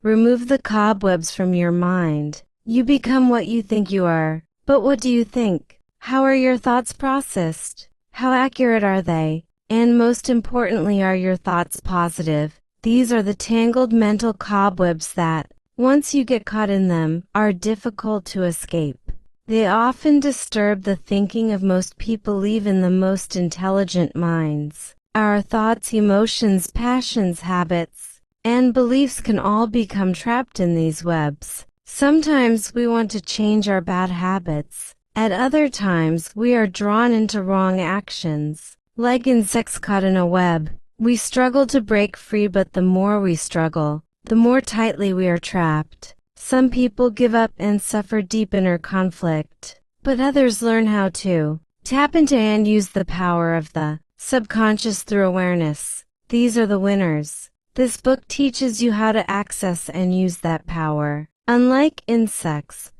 Remove the cobwebs from your mind. You become what you think you are. But what do you think? How are your thoughts processed? How accurate are they? And most importantly, are your thoughts positive? These are the tangled mental cobwebs that, once you get caught in them, are difficult to escape. They often disturb the thinking of most people, even the most intelligent minds. Our thoughts, emotions, passions, habits, and beliefs can all become trapped in these webs. Sometimes we want to change our bad habits. At other times, we are drawn into wrong actions. Like insects caught in a web, we struggle to break free, but the more we struggle, the more tightly we are trapped. Some people give up and suffer deep inner conflict, but others learn how to tap into and use the power of the subconscious through awareness. These are the winners. This book teaches you how to access and use that power. Unlike insects,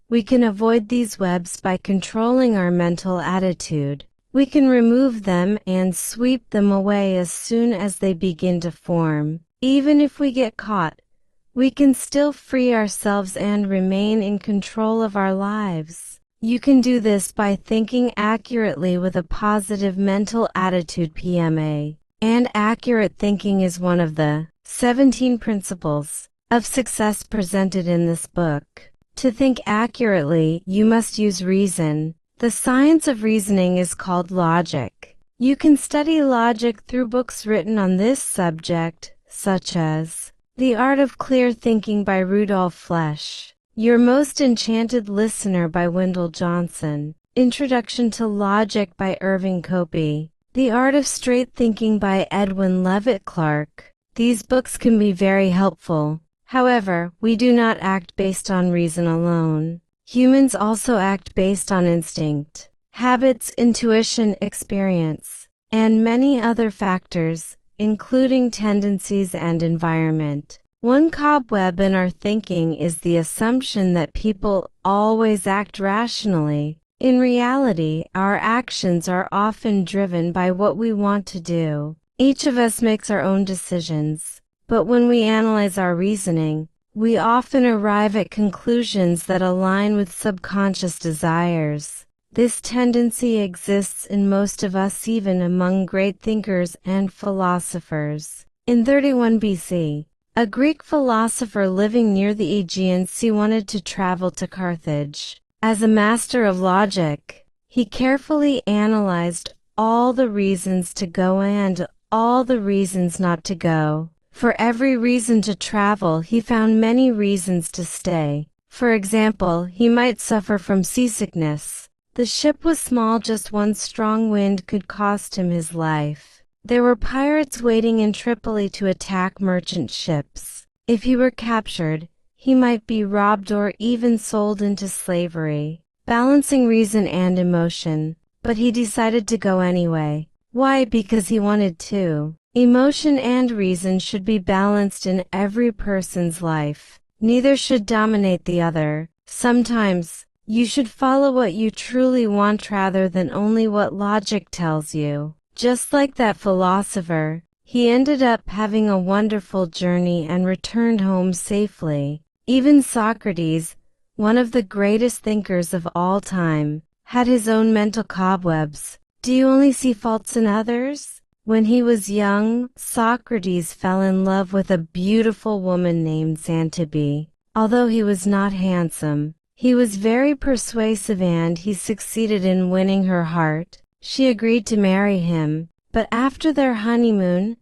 we can avoid these webs by controlling our mental attitude. We can remove them and sweep them away as soon as they begin to form. Even if we get caught, we can still free ourselves and remain in control of our lives. You can do this by thinking accurately with a positive mental attitude (PMA). And accurate thinking is one of the 17 principles of success presented in this book. To think accurately, you must use reason. The science of reasoning is called logic. You can study logic through books written on this subject, such as The Art of Clear Thinking by Rudolf Flesch, Your Most Enchanted Listener by Wendell Johnson, Introduction to Logic by Irving Copey, The Art of Straight Thinking by Edwin Levitt Clark. These books can be very helpful. However, we do not act based on reason alone. Humans also act based on instinct, habits, intuition, experience, and many other factors, including tendencies and environment. One cobweb in our thinking is the assumption that people always act rationally. In reality, our actions are often driven by what we want to do. Each of us makes our own decisions, but when we analyze our reasoning, we often arrive at conclusions that align with subconscious desires. This tendency exists in most of us, even among great thinkers and philosophers. In 31 BC, a Greek philosopher living near the Aegean Sea wanted to travel to Carthage. As a master of logic, he carefully analyzed all the reasons to go and all the reasons not to go. For every reason to travel, he found many reasons to stay. For example, he might suffer from seasickness. The ship was small, just one strong wind could cost him his life. There were pirates waiting in Tripoli to attack merchant ships. If he were captured, he might be robbed or even sold into slavery. Balancing reason and emotion. But he decided to go anyway. Why? Because he wanted to. Emotion and reason should be balanced in every person's life. Neither should dominate the other. Sometimes, you should follow what you truly want rather than only what logic tells you. Just like that philosopher, he ended up having a wonderful journey and returned home safely. Even Socrates, one of the greatest thinkers of all time, had his own mental cobwebs. Do you only see faults in others? When he was young, Socrates fell in love with a beautiful woman named Xantippe. Although he was not handsome, he was very persuasive and he succeeded in winning her heart. She agreed to marry him, but after their honeymoon,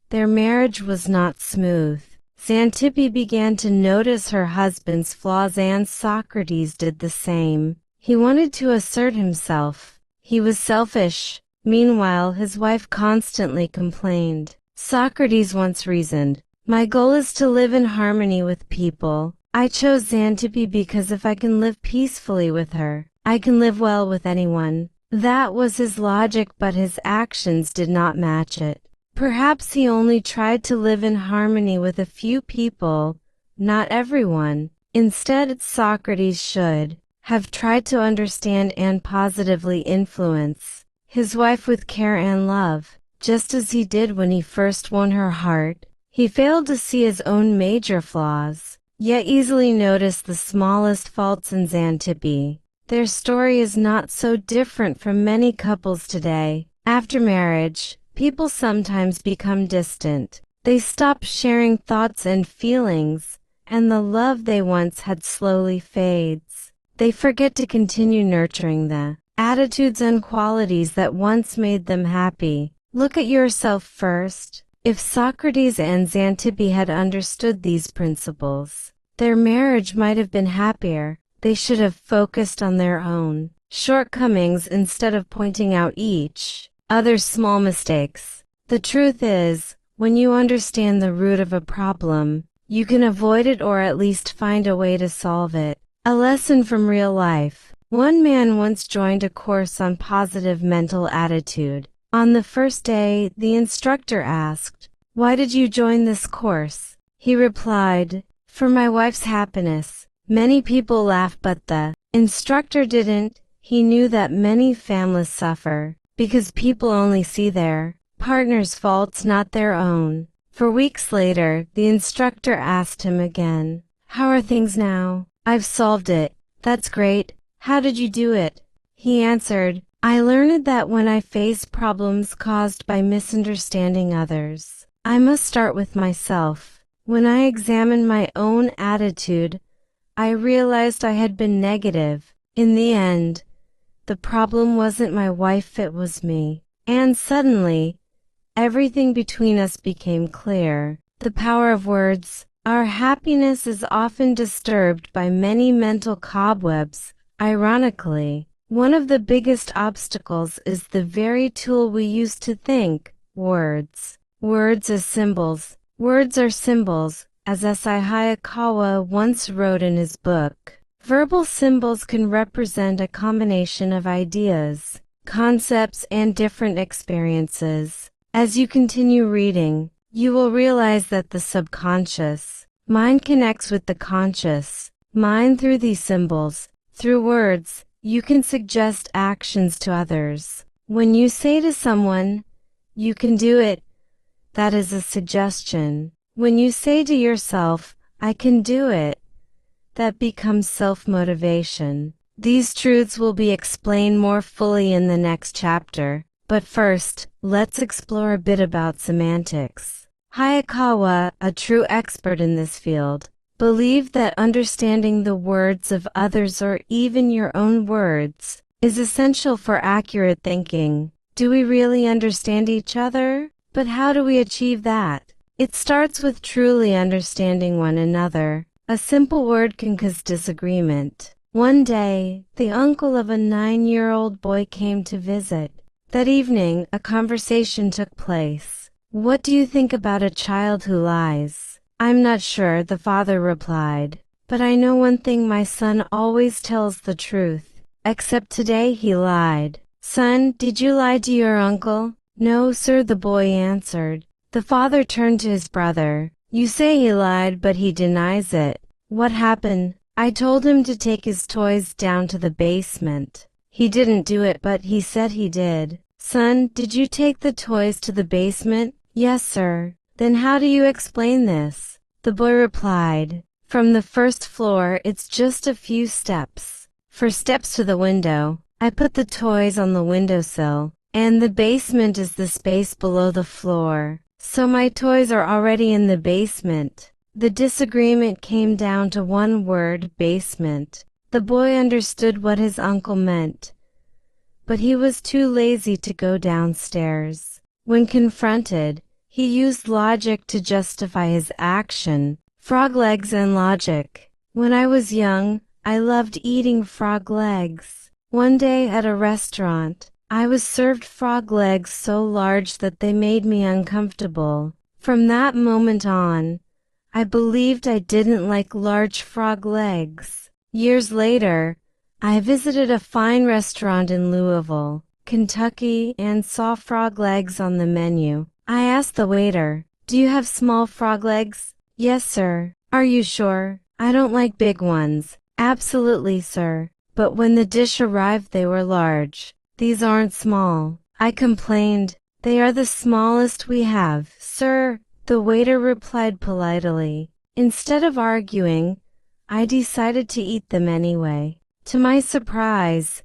their marriage was not smooth. Xantippe began to notice her husband's flaws and Socrates did the same. He wanted to assert himself. He was selfish. Meanwhile, his wife constantly complained. Socrates once reasoned, "My goal is to live in harmony with people. I chose Xantippe because if I can live peacefully with her, I can live well with anyone." That was his logic, but his actions did not match it. Perhaps he only tried to live in harmony with a few people, not everyone. Instead, Socrates should have tried to understand and positively influence his wife with care and love, just as he did when he first won her heart. He failed to see his own major flaws, yet easily noticed the smallest faults in Xantippe. Their story is not so different from many couples today. After marriage, people sometimes become distant. They stop sharing thoughts and feelings, and the love they once had slowly fades. They forget to continue nurturing the attitudes and qualities that once made them happy. Look at yourself first. If Socrates and Xantippe had understood these principles, their marriage might have been happier. They should have focused on their own shortcomings instead of pointing out each other's small mistakes. The truth is, when you understand the root of a problem, you can avoid it or at least find a way to solve it. A lesson from real life. One man once joined a course on positive mental attitude. On the first day, the instructor asked, "Why did you join this course?" He replied, "For my wife's happiness." Many people laughed, but the instructor didn't. He knew that many families suffer because people only see their partner's faults, not their own. For weeks later, the instructor asked him again, "How are things now?" "I've solved it." "That's great. How did you do it?" He answered, "I learned that when I face problems caused by misunderstanding others, I must start with myself. When I examined my own attitude, I realized I had been negative. In the end, the problem wasn't my wife, it was me." And suddenly, everything between us became clear. The power of words. Our happiness is often disturbed by many mental cobwebs. Ironically, one of the biggest obstacles is the very tool we use to think, words. Words as symbols. Words are symbols, as S.I. Hayakawa once wrote in his book. Verbal symbols can represent a combination of ideas, concepts, and different experiences. As you continue reading, you will realize that the subconscious mind connects with the conscious mind through these symbols. Through words, you can suggest actions to others. When you say to someone, "You can do it," that is a suggestion. When you say to yourself, "I can do it," that becomes self-motivation. These truths will be explained more fully in the next chapter. But first, let's explore a bit about semantics. Hayakawa, a true expert in this field, believed that understanding the words of others or even your own words is essential for accurate thinking. Do we really understand each other? But how do we achieve that? It starts with truly understanding one another. A simple word can cause disagreement. One day, the uncle of a 9-year-old boy came to visit. That evening, a conversation took place. "What do you think about a child who lies?" "I'm not sure," the father replied. "But I know one thing, my son always tells the truth. Except today he lied." "Son, did you lie to your uncle?" "No, sir," the boy answered. The father turned to his brother. "You say he lied, but he denies it. What happened?" "I told him to take his toys down to the basement. He didn't do it, but he said he did." "Son, did you take the toys to the basement?" "Yes, sir." "Then how do you explain this?" The boy replied, "From the first floor, it's just a few steps. For steps to the window, I put the toys on the windowsill, and the basement is the space below the floor. So my toys are already in the basement." The disagreement came down to one word, basement. The boy understood what his uncle meant, but he was too lazy to go downstairs. When confronted, he used logic to justify his action. Frog legs and logic. When I was young, I loved eating frog legs. One day at a restaurant, I was served frog legs so large that they made me uncomfortable. From that moment on, I believed I didn't like large frog legs. Years later, I visited a fine restaurant in Louisville, Kentucky, and saw frog legs on the menu. I asked the waiter, "Do you have small frog legs?" "Yes, sir." "Are you sure?" "I don't like big ones." "Absolutely, sir." But when the dish arrived, they were large. "These aren't small." I complained. "They are the smallest we have, sir." The waiter replied politely. Instead of arguing, I decided to eat them anyway. To my surprise,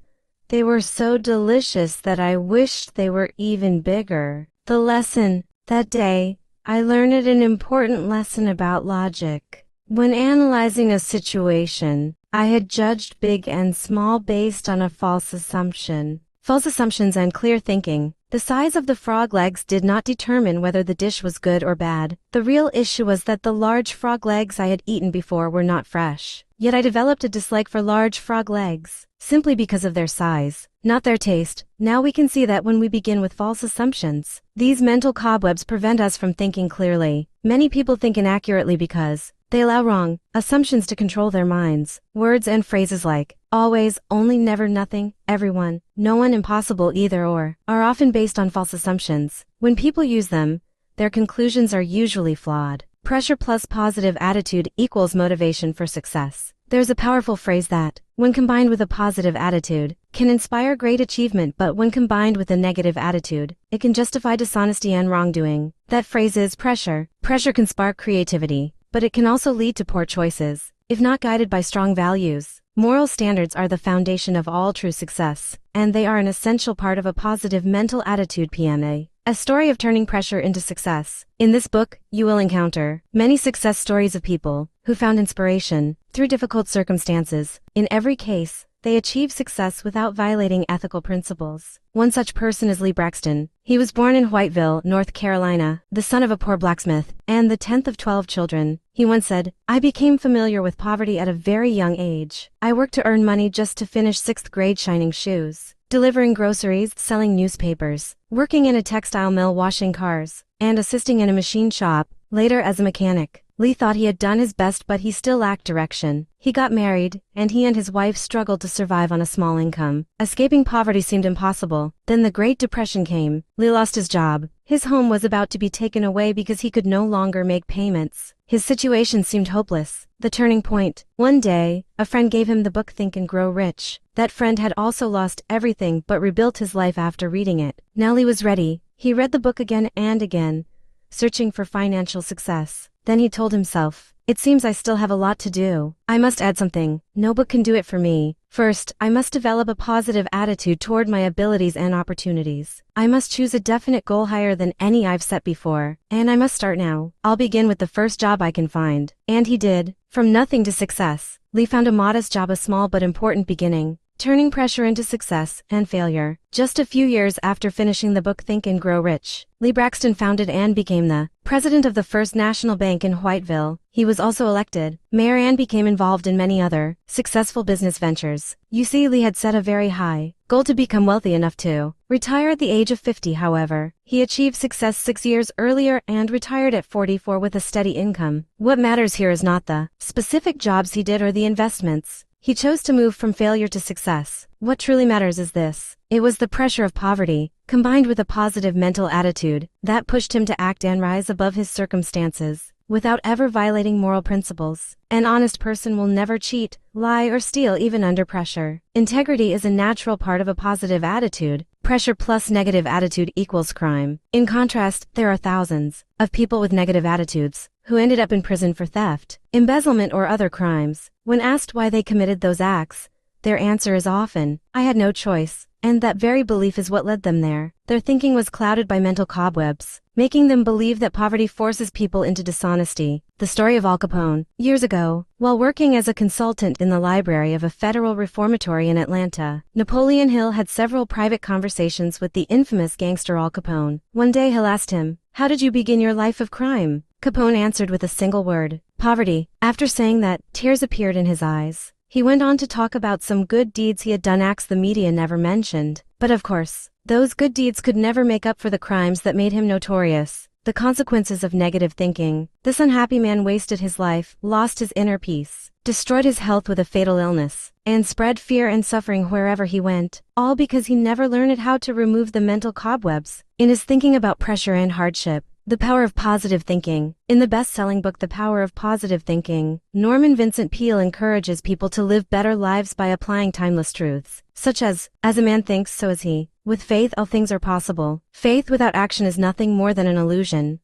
they were so delicious that I wished they were even bigger. The lesson. That day, I learned an important lesson about logic. When analyzing a situation, I had judged big and small based on a false assumption. False assumptions and clear thinking. The size of the frog legs did not determine whether the dish was good or bad. The real issue was that the large frog legs I had eaten before were not fresh. Yet I developed a dislike for large frog legs, simply because of their size, not their taste. Now we can see that when we begin with false assumptions, these mental cobwebs prevent us from thinking clearly. Many people think inaccurately because they allow wrong assumptions to control their minds. Words and phrases like always, only, never, nothing, everyone, no one, impossible, either or, are often based on false assumptions. When people use them, their conclusions are usually flawed. Pressure plus positive attitude equals motivation for success. There's a powerful phrase that, when combined with a positive attitude, can inspire great achievement, but when combined with a negative attitude, it can justify dishonesty and wrongdoing. That phrase is pressure. Pressure can spark creativity, but it can also lead to poor choices, if not guided by strong values. Moral standards are the foundation of all true success, and they are an essential part of a positive mental attitude. PMA. A story of turning pressure into success. In this book, you will encounter many success stories of people who found inspiration through difficult circumstances. In every case, they achieved success without violating ethical principles. One such person is Lee Braxton. He was born in Whiteville, North Carolina, the son of a poor blacksmith, and the 10th of 12 children. He once said, I became familiar with poverty at a very young age. I worked to earn money just to finish 6th grade shining shoes, delivering groceries, selling newspapers, working in a textile mill, washing cars, and assisting in a machine shop, later as a mechanic. Lee thought he had done his best, but he still lacked direction. He got married, and he and his wife struggled to survive on a small income. Escaping poverty seemed impossible. Then the Great Depression came. Lee lost his job. His home was about to be taken away because he could no longer make payments. His situation seemed hopeless. The turning point. One day, a friend gave him the book Think and Grow Rich. That friend had also lost everything but rebuilt his life after reading it. Now Lee was ready. He read the book again and again, searching for financial success. Then he told himself, it seems I still have a lot to do. I must add something. No book can do it for me. First, I must develop a positive attitude toward my abilities and opportunities. I must choose a definite goal higher than any I've set before. And I must start now. I'll begin with the first job I can find. And he did. From nothing to success, Lee found a modest job, a small but important beginning, turning pressure into success and failure. Just a few years after finishing the book Think and Grow Rich, Lee Braxton founded and became the president of the First National Bank in Whiteville. He was also elected mayor and became involved in many other successful business ventures. You see, Lee had set a very high goal to become wealthy enough to retire at the age of 50. However, he achieved success 6 years earlier and retired at 44 with a steady income. What matters here is not the specific jobs he did or the investments he chose to move from failure to success. What truly matters is this. It was the pressure of poverty, combined with a positive mental attitude, that pushed him to act and rise above his circumstances, without ever violating moral principles. An honest person will never cheat, lie, or steal even under pressure. Integrity is a natural part of a positive attitude. Pressure plus negative attitude equals crime. In contrast, there are thousands of people with negative attitudes who ended up in prison for theft, embezzlement, or other crimes. When asked why they committed those acts, their answer is often, I had no choice, and that very belief is what led them there. Their thinking was clouded by mental cobwebs, making them believe that poverty forces people into dishonesty. The story of Al Capone. Years ago, while working as a consultant in the library of a federal reformatory in Atlanta, Napoleon Hill had several private conversations with the infamous gangster Al Capone. One day Hill asked him, how did you begin your life of crime? Capone answered with a single word, poverty. After saying that, tears appeared in his eyes. He went on to talk about some good deeds he had done, acts the media never mentioned. But of course, those good deeds could never make up for the crimes that made him notorious. The consequences of negative thinking. This unhappy man wasted his life, lost his inner peace, destroyed his health with a fatal illness, and spread fear and suffering wherever he went, all because he never learned how to remove the mental cobwebs in his thinking about pressure and hardship. The Power of Positive Thinking. In the best-selling book The Power of Positive Thinking, Norman Vincent Peale encourages people to live better lives by applying timeless truths, such as a man thinks, so is he. With faith all things are possible. Faith without action is nothing more than an illusion.